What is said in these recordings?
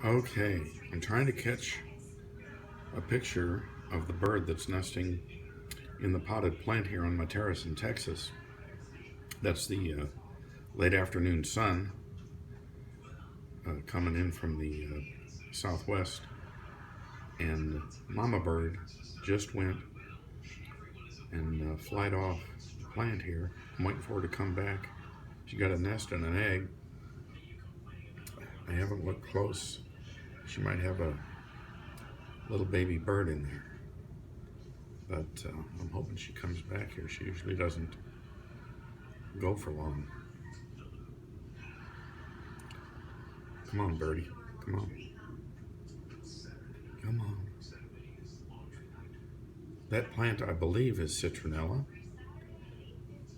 Okay, I'm trying to catch a picture of the bird that's nesting in the potted plant here on my terrace in Texas. That's the late afternoon sun coming in from the southwest, and mama bird just went and flied off the plant here. I'm waiting for her to come back. She got a nest and an egg. I haven't looked close. She might have a little baby bird in there, but I'm hoping she comes back here. She usually doesn't go for long. Come on, birdie. Come on. Come on. That plant, I believe, is citronella.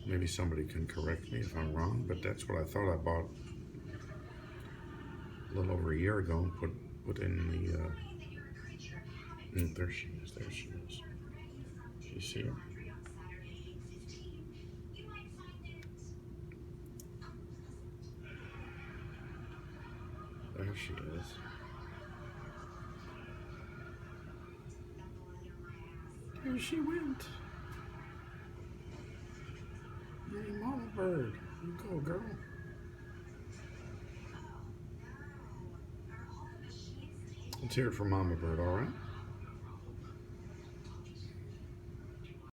Maybe somebody can correct me if I'm wrong, but that's what I thought I bought a little over a year ago and put in the. There she is. There she is. Do you see her? There she is. There she went. Hey, mama bird. You go, girl. Let's hear it for mama bird, all right?